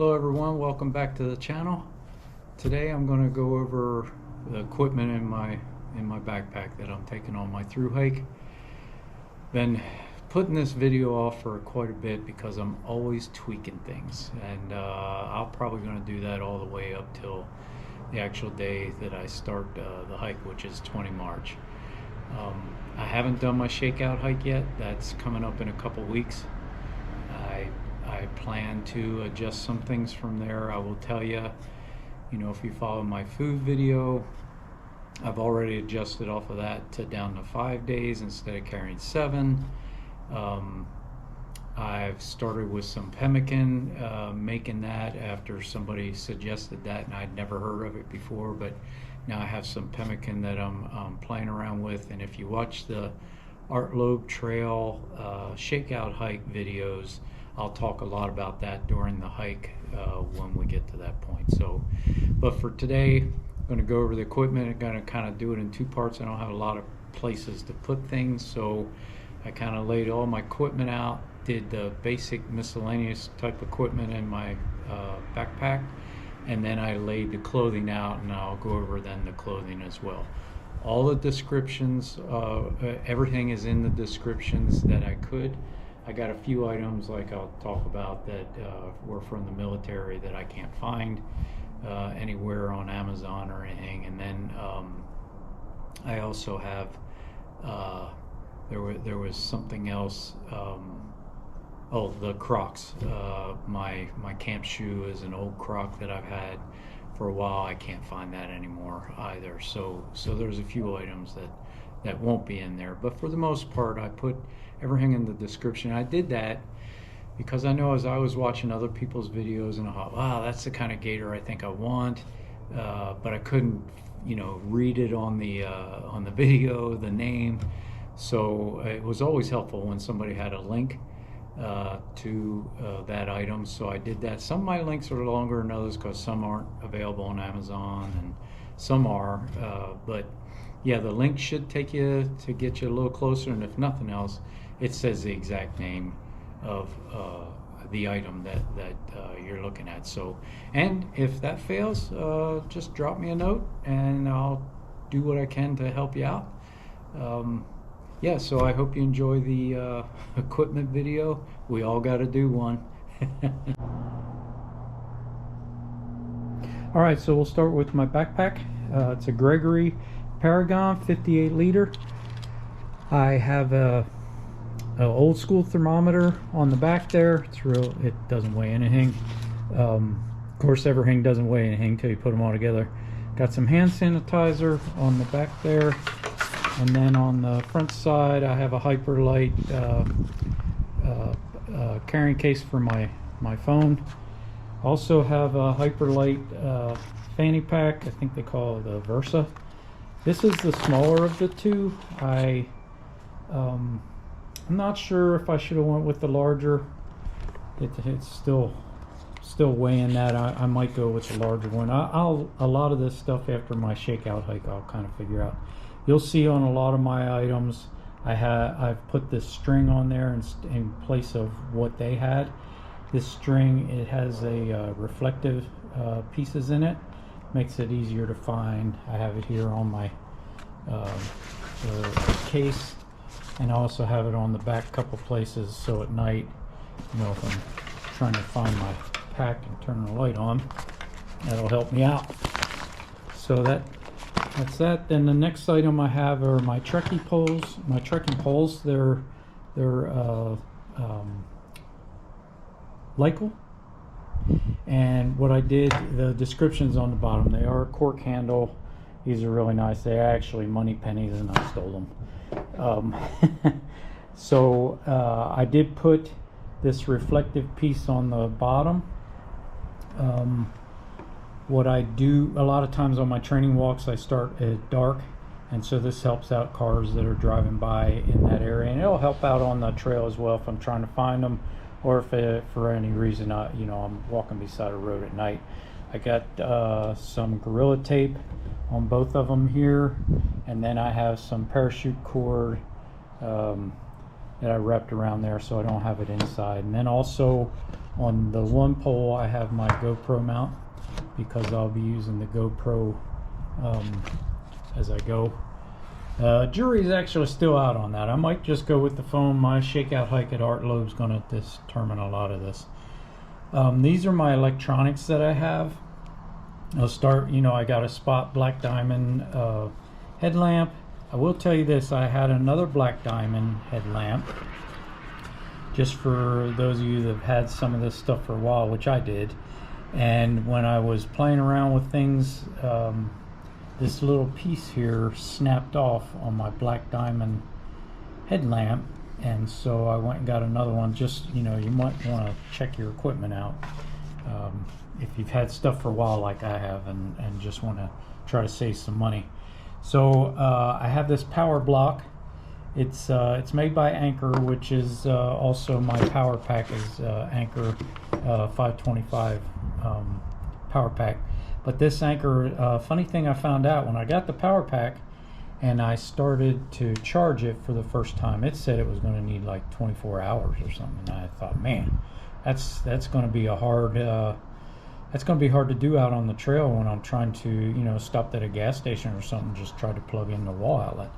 Hello everyone, welcome back to the channel. Today I'm going to go over the equipment in my backpack that I'm taking on my through hike. Been putting this video off for quite a bit because I'm always tweaking things, and I'm probably going to do that all the way up till the actual day that I start the hike, which is 20 March. I haven't done my shakeout hike yet. That's coming up in a couple weeks. I plan to adjust some things from there. I will tell you, if you follow my food video, I've already adjusted off of that to down to 5 days instead of carrying 7. I've started with some pemmican, making that after somebody suggested that, and I'd never heard of it before, but now I have some pemmican that I'm playing around with. And if you watch the Art Lobe Trail shakeout hike videos, I'll talk a lot about that during the hike when we get to that point. But for today, I'm going to go over the equipment. I'm going to kind of do it in 2 parts. I don't have a lot of places to put things, so I kind of laid all my equipment out, did the basic miscellaneous type equipment in my backpack, and then I laid the clothing out, and I'll go over then the clothing as well. All the descriptions, everything is in the descriptions that I could. I got a few items like I'll talk about that were from the military that I can't find anywhere on Amazon or anything. And then I also have there was something else. Oh, the Crocs. My camp shoe is an old Croc that I've had for a while. I can't find that anymore either. So there's a few items that won't be in there, but for the most part I put everything in the description. I did that because I know as I was watching other people's videos, and I thought, wow, that's the kind of gator I think I want, but I couldn't read it on the video, the name. So it was always helpful when somebody had a link to that item. So I did that. Some of my links are longer than others because some aren't available on Amazon and some are, but yeah, the link should take you to get you a little closer, and if nothing else, it says the exact name of the item that you're looking at. So, and if that fails, just drop me a note and I'll do what I can to help you out. Yeah, so I hope you enjoy the equipment video. We all got to do one. All right, so we'll start with my backpack. It's a Gregory Paragon 58 liter. I have a old school thermometer on the back there. It doesn't weigh anything. Of course, everything doesn't weigh anything until you put them all together. Got some hand sanitizer on the back there, and then on the front side I have a Hyperlite carrying case for my phone. Also have a Hyperlite fanny pack. I think they call it the Versa. This is the smaller of the two. I'm not sure if I should have went with the larger. It's still weighing that. I might go with the larger one. A lot of this stuff after my shakeout hike I'll kind of figure out. You'll see on a lot of my items I've put this string on there in place of what they had. This string, it has a reflective pieces in it. Makes it easier to find. I have it here on my case, and I also have it on the back couple places, so at night, if I'm trying to find my pack and turn the light on, that'll help me out. So that's that. Then the next item I have are my trekking poles. My trekking poles, they're Lycle. And what I did, the description's on the bottom. They are a cork handle. These are really nice. They're actually money pennies, and I stole them. So I did put this reflective piece on the bottom. What I do a lot of times on my training walks, I start at dark, and so this helps out cars that are driving by in that area, and it'll help out on the trail as well if I'm trying to find them, or if for any reason I'm walking beside a road at night. I got some Gorilla Tape on both of them here, and then I have some parachute cord that I wrapped around there so I don't have it inside. And then also On the one pole I have my GoPro mount because I'll be using the GoPro as I go. Jury's actually still out on that. I might just go with the phone. My shakeout hike at Art Loeb's going to determine a lot of this. These are my electronics that I have. I'll start, I got a Spot Black Diamond headlamp. I will tell you this, I had another Black Diamond headlamp, just for those of you that have had some of this stuff for a while, which I did. And when I was playing around with things, this little piece here snapped off on my Black Diamond headlamp, and so I went and got another one. Just, you might want to check your equipment out if you've had stuff for a while like I have, and just want to try to save some money. So I have this power block. It's made by Anker, which is also my power pack is Anker 525 power pack. But this Anker, funny thing I found out when I got the power pack and I started to charge it for the first time, it said it was going to need like 24 hours or something. And I thought, man, that's going to be a hard that's going to be hard to do out on the trail when I'm trying to stop at a gas station or something, just try to plug in the wall outlet.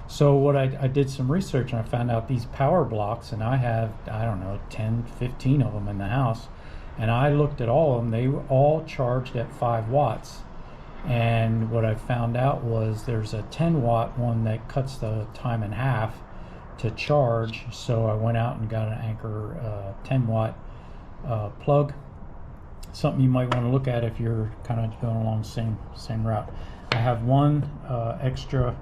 So what I did some research, and I found out these power blocks, and I have, I don't know, 10 15 of them in the house, and I looked at all of them. They were all charged at 5 watts. And what I found out was there's a 10 watt one that cuts the time in half to charge. So I went out and got an Anker 10 watt plug. Something you might want to look at if you're kind of going along the same route. I have one extra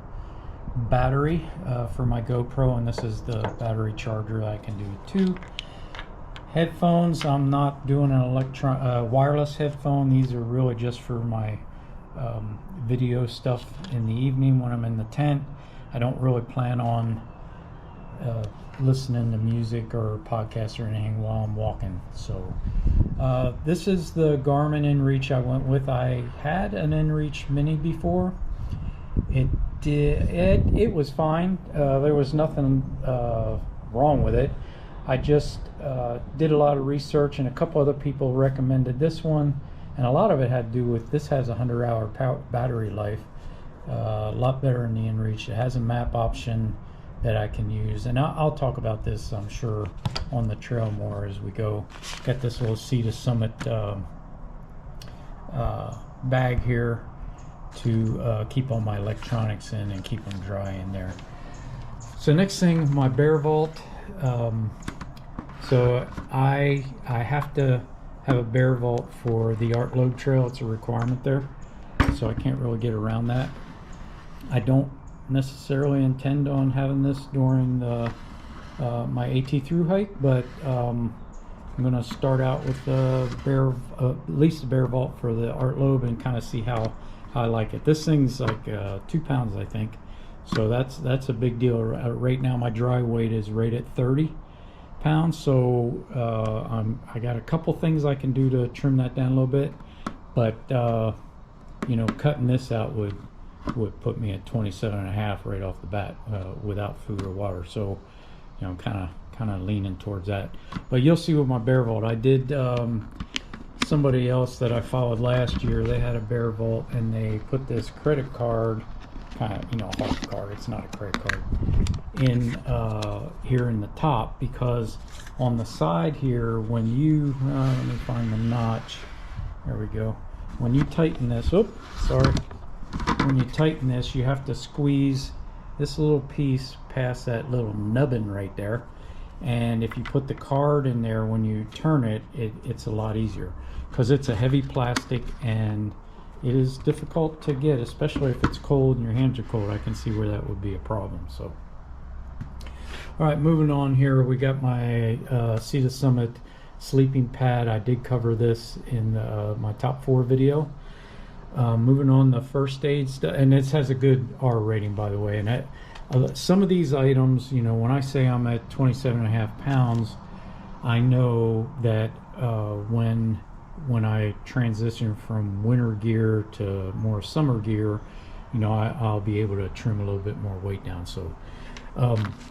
battery for my GoPro, and this is the battery charger. I can do 2 headphones. I'm not doing an wireless headphone. These are really just for my video stuff in the evening when I'm in the tent. I don't really plan on listening to music or podcasts or anything while I'm walking. So this is the Garmin inReach I went with. I had an inReach Mini before. It was fine. There was nothing wrong with it. I just did a lot of research, and a couple other people recommended this one, and a lot of it had to do with this has a 100-hour battery life, a lot better than the inReach. It has a map option that I can use, and I'll talk about this, I'm sure, on the trail more as we go. Got this little Sea to Summit bag here to keep all my electronics in and keep them dry in there. So next thing, my bear vault. So I have to have a bear vault for the Art Loeb trail. It's a requirement there, so I can't really get around that. I don't necessarily intend on having this during the my AT through hike, but I'm going to start out with the at least the bear vault for the Art Loeb, and kind of see how I like it. This thing's like 2 pounds, I think, so that's a big deal. Right now my dry weight is right at 30 pounds, so I got a couple things I can do to trim that down a little bit, but cutting this out would put me at 27.5 right off the bat without food or water. So kind of leaning towards that. But you'll see with my bear vault, I did somebody else that I followed last year, they had a bear vault, and they put this credit card, kind of hard card, it's not a credit card, in here in the top, because on the side here, when you let me find the notch, there we go, when you tighten this, when you tighten this, you have to squeeze this little piece past that little nubbin right there, and if you put the card in there, when you turn it, it's a lot easier, because it's a heavy plastic and it is difficult to get, especially if it's cold and your hands are cold. I can see where that would be a problem. So all right, moving on here, we got my Sea to Summit sleeping pad. I did cover this in my top 4 video. Moving on, the first aid stuff, and this has a good R rating, by the way. And some of these items, when I say I'm at 27.5 pounds, I know that when I transition from winter gear to more summer gear, I'll be able to trim a little bit more weight down. So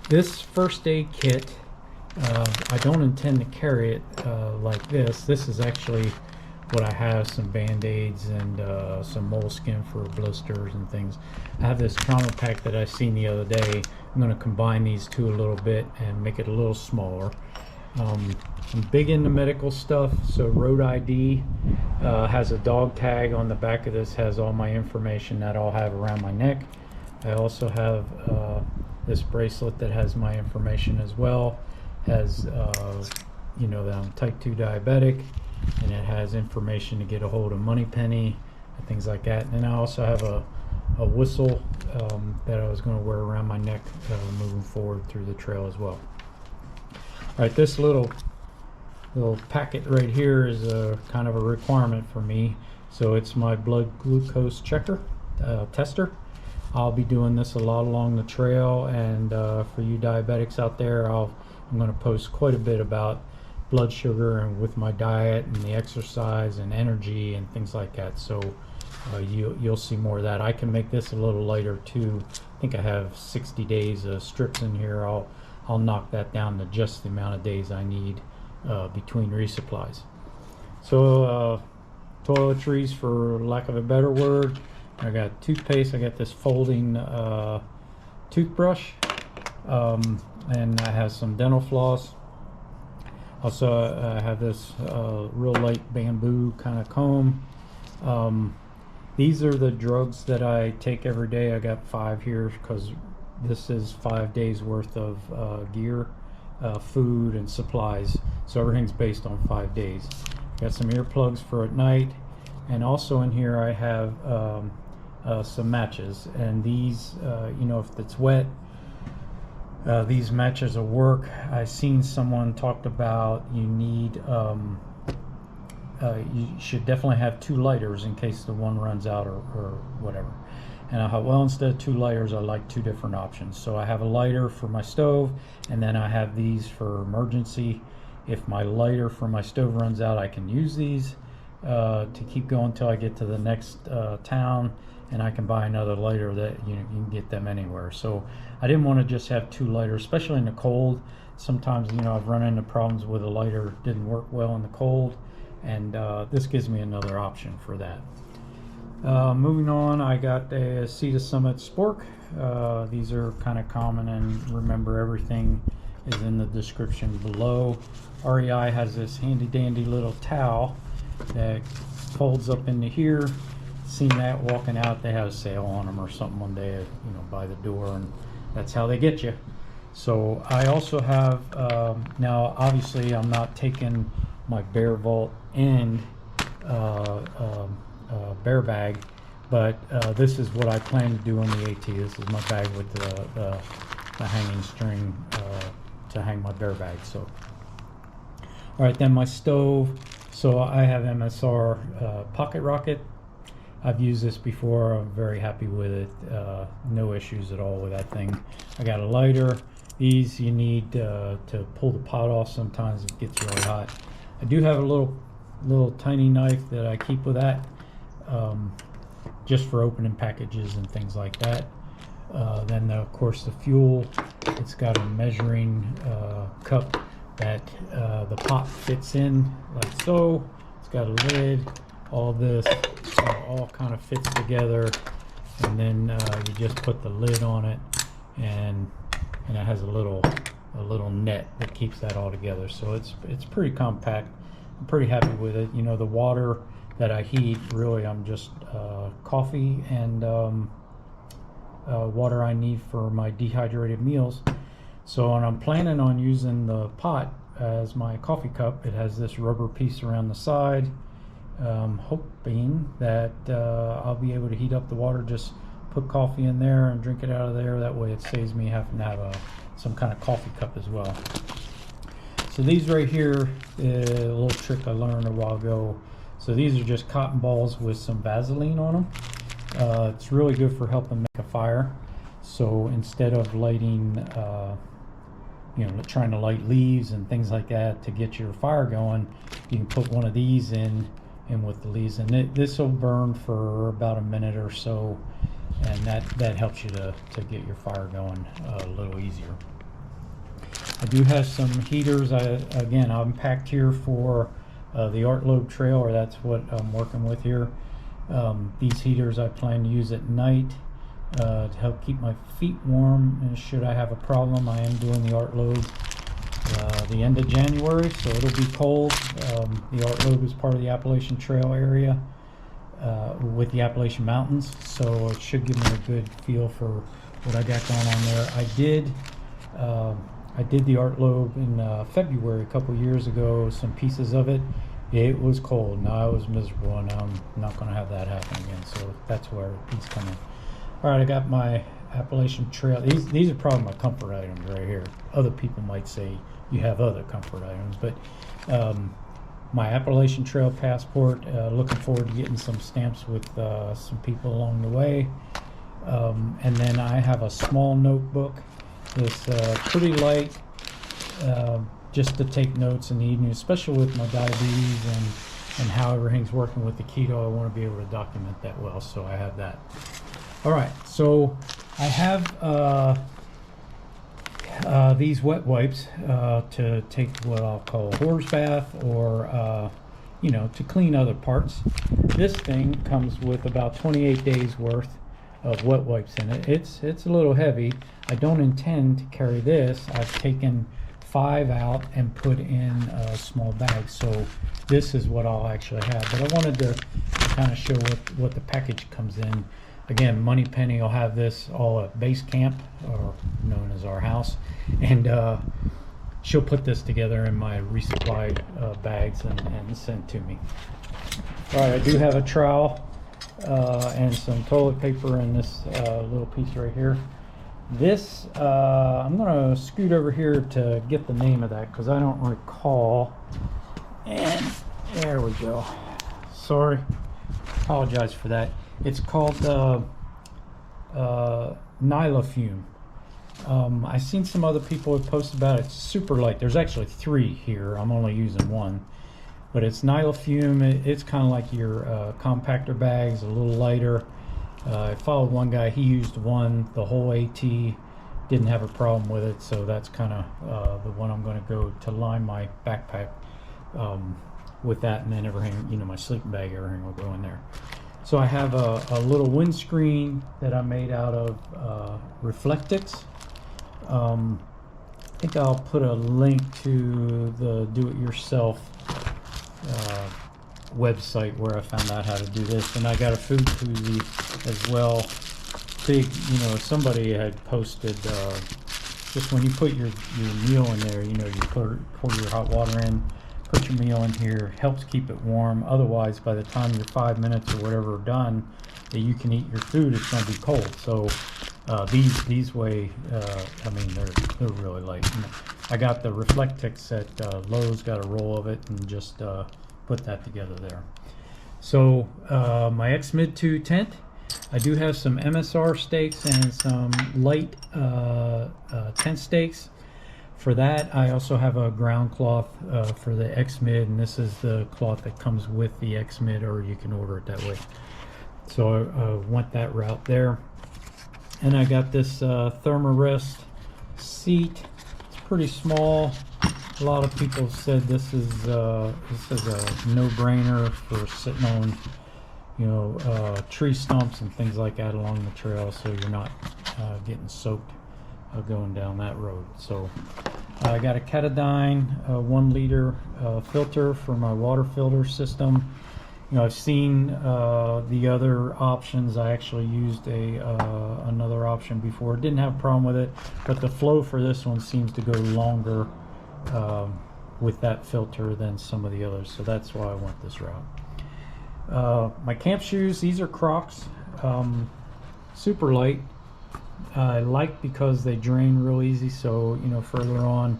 this first aid kit I don't intend to carry it like this. This is actually what I have, some band-aids and some moleskin for blisters and things. I have this trauma pack that I seen the other day. I'm going to combine these two a little bit and make it a little smaller. I'm big into medical stuff, so Road ID has a dog tag on the back of this, has all my information that I'll have around my neck. I also have this bracelet that has my information as well. Has you know, that I'm type 2 diabetic, and it has information to get a hold of Moneypenny and things like that. And then I also have a whistle that I was going to wear around my neck moving forward through the trail as well. All right, this little packet right here is a kind of a requirement for me. So it's my blood glucose checker tester. I'll be doing this a lot along the trail, and for you diabetics out there, I'm going to post quite a bit about blood sugar and with my diet and the exercise and energy and things like that. So you'll see more of that. I can make this a little lighter too. I think I have 60 days of strips in here. I'll knock that down to just the amount of days I need between resupplies. So toiletries, for lack of a better word. I got toothpaste. I got this folding toothbrush, and I have some dental floss. Also, I have this real light bamboo kind of comb. These are the drugs that I take every day. I got 5 here because this is 5 days worth of gear, food, and supplies. So everything's based on 5 days. Got some earplugs for at night, and also in here I have some matches. And these, you know, if it's wet, these matches will work. I seen someone talked about you need you should definitely have 2 lighters in case the one runs out or whatever. And I thought, well, instead of 2 lighters, I like 2 different options. So I have a lighter for my stove, and then I have these for emergency. If my lighter for my stove runs out, I can use these to keep going until I get to the next town, and I can buy another lighter that you can get them anywhere. So I didn't want to just have 2 lighters, especially in the cold. Sometimes, you know, I've run into problems with a lighter didn't work well in the cold, and this gives me another option for that. Moving on, I got a Sea to Summit spork. These are kind of common, and remember, everything is in the description below. REI has this handy dandy little towel that folds up into here. Seen that walking out, they have a sale on them or something one day, you know, by the door, and that's how they get you. So I also have, now obviously I'm not taking my Bear Vault and bear bag, but this is what I plan to do on the AT. This is my bag with the hanging string to hang my bear bag. So, all right, then my stove. So I have MSR Pocket Rocket. I've used this before. I'm very happy with it. No issues at all with that thing. I got a lighter. These you need to pull the pot off. Sometimes it gets really hot. I do have a little tiny knife that I keep with that, just for opening packages and things like that. Then of course the fuel. It's got a measuring cup that the pot fits in like so. It's got a lid. All this all kind of fits together, and then you just put the lid on it, and it has a little net that keeps that all together. So it's pretty compact. I'm pretty happy with it. You know, the water that I heat, really, I'm just coffee and water I need for my dehydrated meals. So, and I'm planning on using the pot as my coffee cup. It has this rubber piece around the side. Hoping that I'll be able to heat up the water, just put coffee in there and drink it out of there. That way it saves me having to have some kind of coffee cup as well. So these right here, a little trick I learned a while ago. So these are just cotton balls with some Vaseline on them. It's really good for helping make a fire. So instead of lighting, you know, trying to light leaves and things like that to get your fire going, you can put one of these in with the leaves, and this will burn for about a minute or so, and that helps you to get your fire going a little easier. I do have some heaters. Again, I'm packed here for the Art Lobe Trail, or that's what I'm working with here. These heaters I plan to use at night to help keep my feet warm, and should I have a problem. I am doing the Art Lobe the end of January, so it'll be cold. The Art Lobe is part of the Appalachian Trail area with the Appalachian Mountains, so it should give me a good feel for what I got going on there. I did the Art Lobe in February a couple years ago, some pieces of it. It was cold. Now I was miserable, and I'm not going to have that happen again, so that's where these come in. All right, I got my Appalachian Trail. These are probably my comfort items right here. Other people might say you have other comfort items, but my Appalachian Trail passport. Looking forward to getting some stamps with some people along the way. And then I have a small notebook. This pretty light, just to take notes in the evening, especially with my diabetes and how everything's working with the keto. I want to be able to document that well, so I have that. All right, so I have these wet wipes to take what I'll call a horse bath, or you know, to clean other parts. This thing comes with about 28 days worth of wet wipes in it. It's a little heavy. I don't intend to carry this. I've taken 5 out and put in a small bag, so this is what I'll actually have. But I wanted to kind of show what the package comes in. Again, Moneypenny will have this all at base camp, or known as our house, and she'll put this together in my resupplied bags and send to me. All right, I do have a trowel and some toilet paper in this little piece right here. This, I'm going to scoot over here to get the name of that, because I don't recall. And there we go. Sorry, apologize for that. It's called Nylofume. I've seen some other people have posted about it. It's super light. There's actually 3 here. I'm only using 1. But it's Nylofume. It's kind of like your compactor bags, a little lighter. I followed one guy. He used one, the whole AT. Didn't have a problem with it. So that's kind of the one I'm going to go to line my backpack with that. And then everything, you know, my sleeping bag, everything will go in there. So I have a little windscreen that I made out of Reflectix. I think I'll put a link to the do-it-yourself website where I found out how to do this. And I got a food koozie as well. Big, you know, somebody had posted just when you put your meal in there, you know, you pour your hot water in, put your meal in here, helps keep it warm. Otherwise, by the time you're 5 minutes or whatever done, that you can eat your food, it's going to be cold. So these weigh, I mean, they're really light. And I got the Reflectix at Lowe's, got a roll of it, and just put that together there. So my X Mid 2 tent. I do have some MSR stakes and some light tent stakes. For that, I also have a ground cloth for the X Mid, and this is the cloth that comes with the X Mid, or you can order it that way. So I went that route there. And I got this Thermarest seat. It's pretty small. A lot of people said this is a no-brainer for sitting on, you know, tree stumps and things like that along the trail, so you're not getting soaked going down that road. So I got a Katadyn 1 liter filter for my water filter system. You know, I've seen the other options. I actually used another option before. Didn't have a problem with it, but the flow for this one seems to go longer with that filter than some of the others. So that's why I went this route. My camp shoes, these are Crocs, super light. I like because they drain real easy, so you know, further on,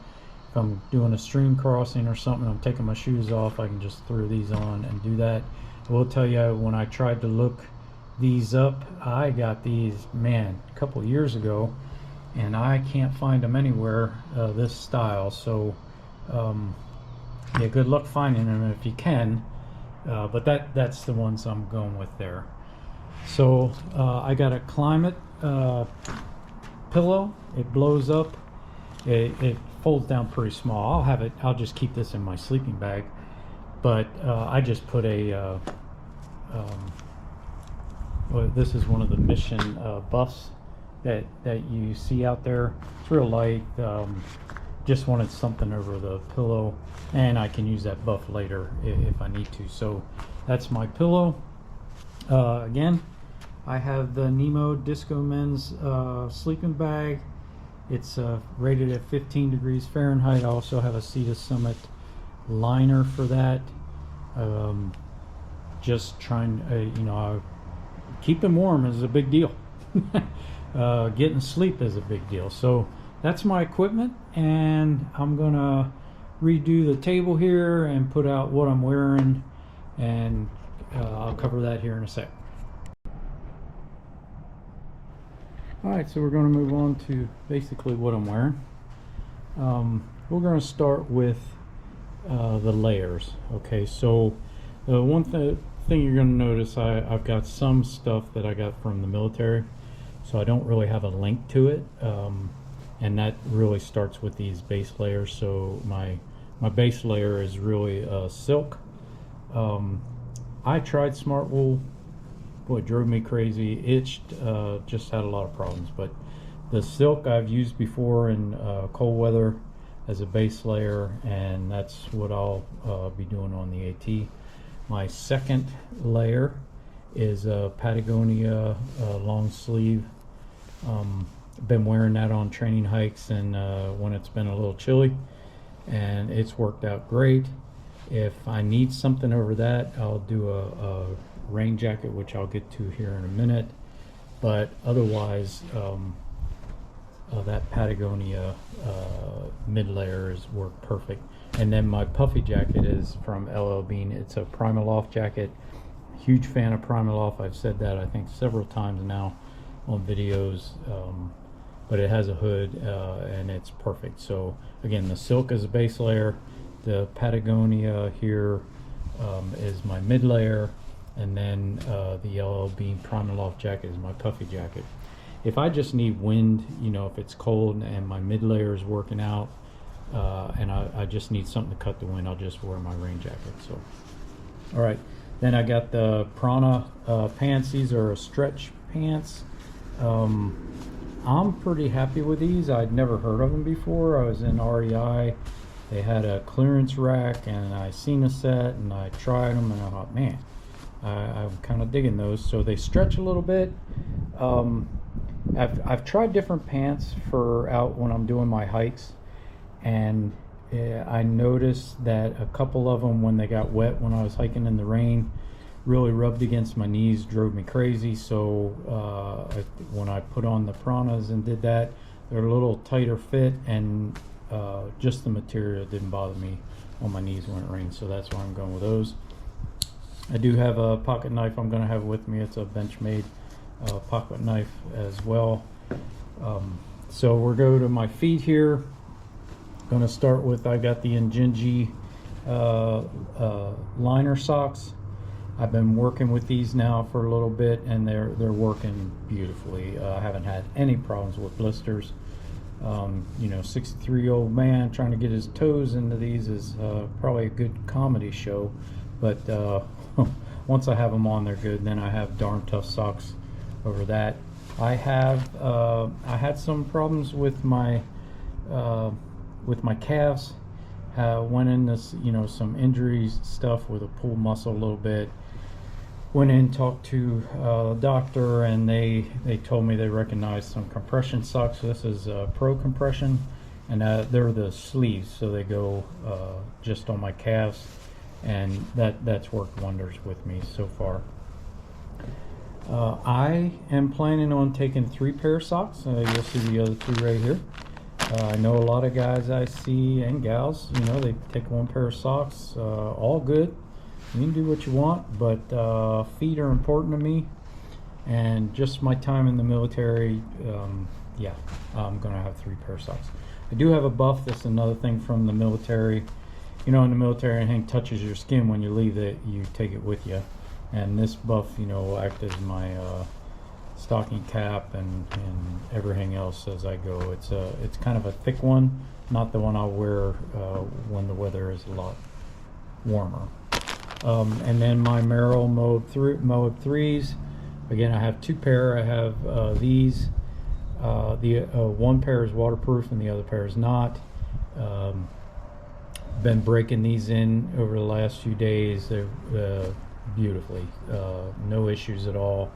if I'm doing a stream crossing or something, I'm taking my shoes off, I can just throw these on and do that. I will tell you, when I tried to look these up, I got these, man, a couple years ago, and I can't find them anywhere this style. So yeah, good luck finding them if you can, but that's the ones I'm going with there. So I got a climate pillow. It blows up. it folds down pretty small. I'll just keep this in my sleeping bag, but I just put a well, this is one of the Mission buffs that you see out there. It's real light. Just wanted something over the pillow, and I can use that buff later if I need to. So that's my pillow. Again, I have the Nemo Disco Men's sleeping bag. It's rated at 15 degrees Fahrenheit. I also have a Sea to Summit liner for that. Just trying, you know, keeping warm is a big deal. Getting sleep is a big deal. So that's my equipment, and I'm gonna redo the table here and put out what I'm wearing, and I'll cover that here in a sec. Alright, so we're going to move on to basically what I'm wearing. We're going to start with the layers. Okay, so one thing you're going to notice, I've got some stuff that I got from the military, so I don't really have a link to it, and that really starts with these base layers. So my base layer is really silk. I tried smart wool. Boy, it drove me crazy, itched, just had a lot of problems. But the silk I've used before in cold weather as a base layer, and that's what I'll be doing on the AT. My second layer is a Patagonia long sleeve. Been wearing that on training hikes and when it's been a little chilly, and it's worked out great. If I need something over that, I'll do a rain jacket, which I'll get to here in a minute, but otherwise that Patagonia mid layer is worked perfect. And then my puffy jacket is from L.L.Bean. It's a PrimaLoft jacket. Huge fan of PrimaLoft. I've said that I think several times now on videos, but it has a hood and it's perfect. So again, the silk is a base layer, the Patagonia here is my mid layer, and then the L.L.Bean PrimaLoft jacket is my puffy jacket. If I just need wind, you know, if it's cold and my mid layer is working out, and I just need something to cut the wind, I'll just wear my rain jacket. So, all right, then I got the Prana pants. These are stretch pants. I'm pretty happy with these. I'd never heard of them before. I was in REI. They had a clearance rack, and I seen a set, and I tried them, and I thought, man, I'm kind of digging those. So they stretch a little bit. I've tried different pants for out when I'm doing my hikes, and I noticed that a couple of them, when they got wet when I was hiking in the rain, really rubbed against my knees, drove me crazy. So when I put on the Pranas and did that, they're a little tighter fit, and just the material didn't bother me on my knees when it rained. So that's why I'm going with those. I do have a pocket knife I'm going to have with me. It's a Benchmade pocket knife as well. So we'll go to my feet here. Going to start with, I got the Injinji liner socks. I've been working with these now for a little bit, and they're working beautifully. I haven't had any problems with blisters. You know, 63-year-old man trying to get his toes into these is probably a good comedy show, but once I have them on, they're good. Then I have darn tough socks over that. I had some problems with my calves. Went into, you know, some injuries stuff with a pulled muscle a little bit. Went in, talked to a doctor, and they told me they recognized some compression socks. This is Pro Compression, and they're the sleeves, so they go just on my calves, and that's worked wonders with me so far. I am planning on taking 3 pair of socks. You'll see the other 2 right here. I know a lot of guys I see, and gals, you know, they take 1 pair of socks, all good. You can do what you want, but feet are important to me, and just my time in the military, yeah, I'm gonna have 3 pair of socks. I do have a buff. That's another thing from the military. You know, in the military, anything touches your skin when you leave it, you take it with you. And this buff, you know, will act as my stocking cap and everything else as I go. It's kind of a thick one, not the one I'll wear when the weather is a lot warmer. And then my Merrill Moab 3s. Again, I have two pair. I have these. The one pair is waterproof and the other pair is not. Been breaking these in over the last few days. They're beautifully, no issues at all.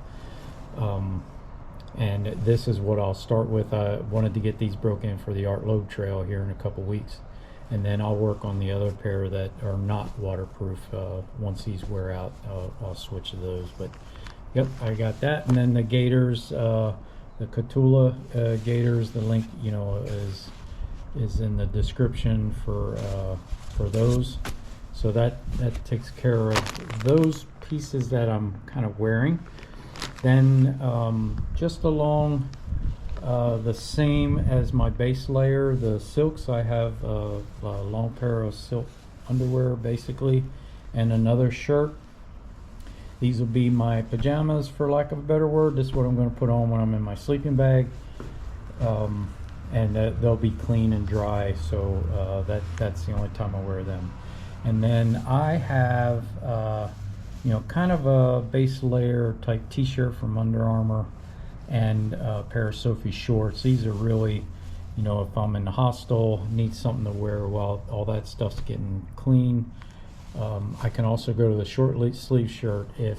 And this is what I'll start with. I wanted to get these broken in for the Art Lobe Trail here in a couple weeks, and then I'll work on the other pair that are not waterproof. Once these wear out, I'll switch to those. But yep, I got that. And then the gaiters, the Catula gaiters, the link, you know, is in the description for those. So that takes care of those pieces that I'm kind of wearing. Then just along the same as my base layer, the silks, I have a long pair of silk underwear basically, and another shirt. These will be my pajamas, for lack of a better word. This is what I'm going to put on when I'm in my sleeping bag, and they'll be clean and dry, so that's the only time I wear them. And then I have you know, kind of a base layer type t-shirt from Under Armour and a pair of Sophie shorts. These are really, you know, if I'm in the hostel, need something to wear while all that stuff's getting clean. I can also go to the short sleeve shirt if,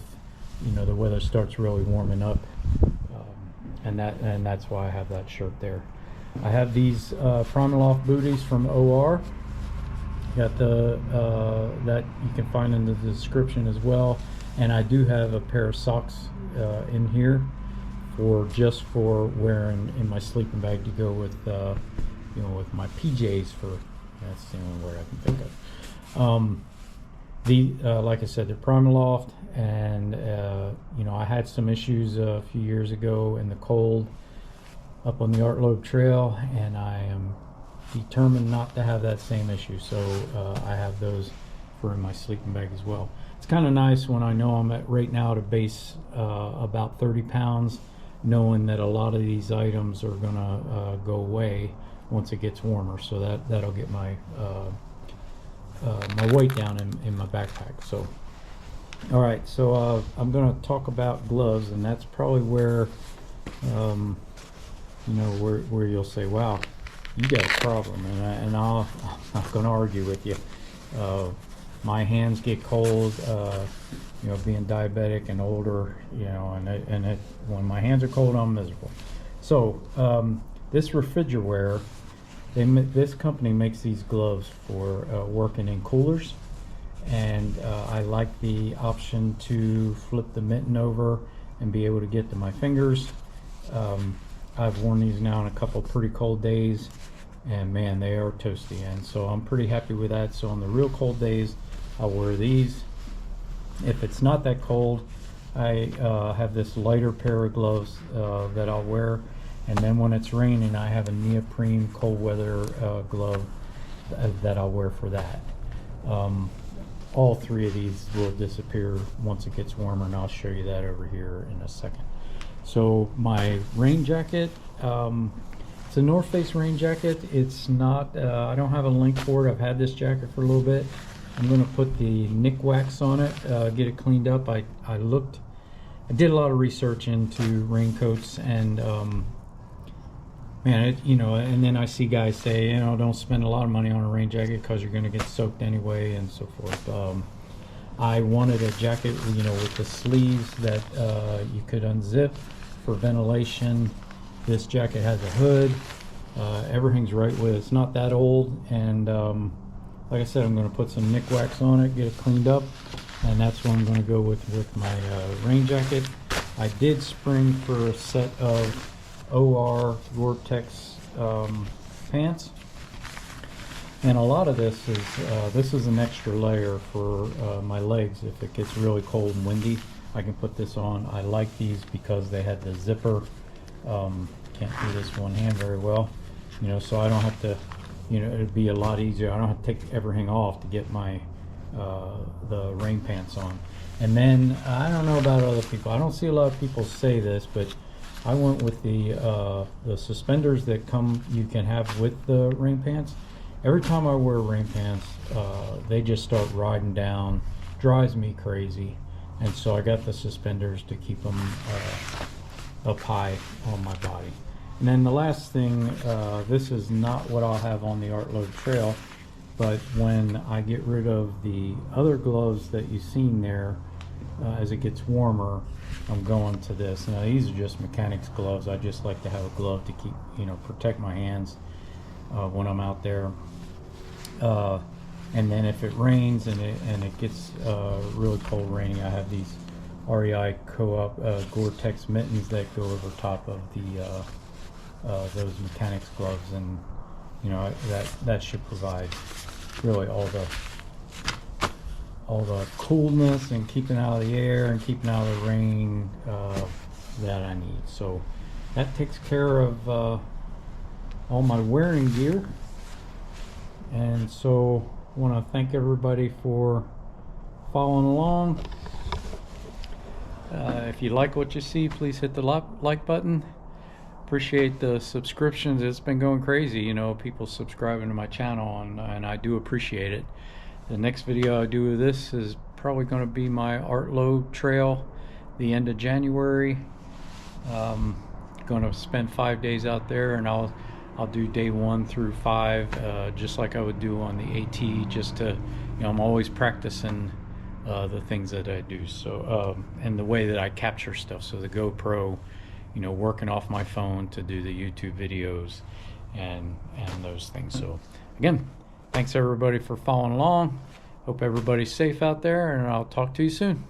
you know, the weather starts really warming up, and that's why I have that shirt there. I have these PrimaLoft booties from OR. Got the that you can find in the description as well, and I do have a pair of socks in here just for wearing in my sleeping bag to go with you know, with my PJs. That's the only word I can think of. Like I said, they're PrimaLoft, and you know, I had some issues a few years ago in the cold up on the Art Lobe Trail, and I am determined not to have that same issue, so I have those for in my sleeping bag as well. It's kind of nice when I know I'm right now at a base about 30 pounds, knowing that a lot of these items are gonna go away once it gets warmer, so that'll get my my weight down in my backpack. So all right, so I'm gonna talk about gloves, and that's probably where you know, where you'll say, wow, you got a problem, and I'm not going to argue with you. My hands get cold, you know, being diabetic and older, you know, and when my hands are cold, I'm miserable. So this Refrigerware, this company makes these gloves for working in coolers, and I like the option to flip the mitten over and be able to get to my fingers. I've worn these now on a couple pretty cold days, and man, they are toasty, and so I'm pretty happy with that. So on the real cold days, I'll wear these. If it's not that cold, I have this lighter pair of gloves that I'll wear, and then when it's raining, I have a neoprene cold weather glove that I'll wear for that. All three of these will disappear once it gets warmer, and I'll show you that over here in a second. So my rain jacket, it's a North Face rain jacket. It's not, I don't have a link for it. I've had this jacket for a little bit. I'm going to put the Nick wax on it, get it cleaned up. I did a lot of research into raincoats, and man, you know, and then I see guys say, you know, don't spend a lot of money on a rain jacket because you're going to get soaked anyway, and so forth. I wanted a jacket, you know, with the sleeves that you could unzip for ventilation. This jacket has a hood. Everything's right with it. It's not that old, and like I said, I'm going to put some Nick wax on it, get it cleaned up, and that's what I'm going to go with my rain jacket. I did spring for a set of OR Gore-Tex pants. And a lot of this is an extra layer for my legs. If it gets really cold and windy, I can put this on. I like these because they had the zipper. Can't do this one hand very well, you know, so I don't have to, you know, it'd be a lot easier. I don't have to take everything off to get my the rain pants on. And then I don't know about other people. I don't see a lot of people say this, but I went with the suspenders that you can have with the rain pants. Every time I wear rain pants, they just start riding down, drives me crazy. And so I got the suspenders to keep them up high on my body. And then the last thing, this is not what I'll have on the Artload trail, but when I get rid of the other gloves that you've seen there, as it gets warmer, I'm going to this. Now these are just mechanics gloves. I just like to have a glove to keep, protect my hands when I'm out there. And then if it rains and it gets really cold raining, I have these REI Co-op Gore-Tex mittens that go over top of the those mechanics gloves, and that should provide really all the coolness and keeping out of the air and keeping out of the rain that I need. So that takes care of all my wearing gear. And so I want to thank everybody for following along. If you like what you see, please hit the like button. Appreciate the subscriptions. It's been going crazy, people subscribing to my channel, and I do appreciate it. The next video I do of this is probably going to be my Artload trail, the end of January. Going to spend 5 days out there, and I'll do day 1 through 5, just like I would do on the AT, just to, I'm always practicing the things that I do. So, and the way that I capture stuff. So the GoPro, working off my phone to do the YouTube videos and those things. So again, thanks everybody for following along. Hope everybody's safe out there, and I'll talk to you soon.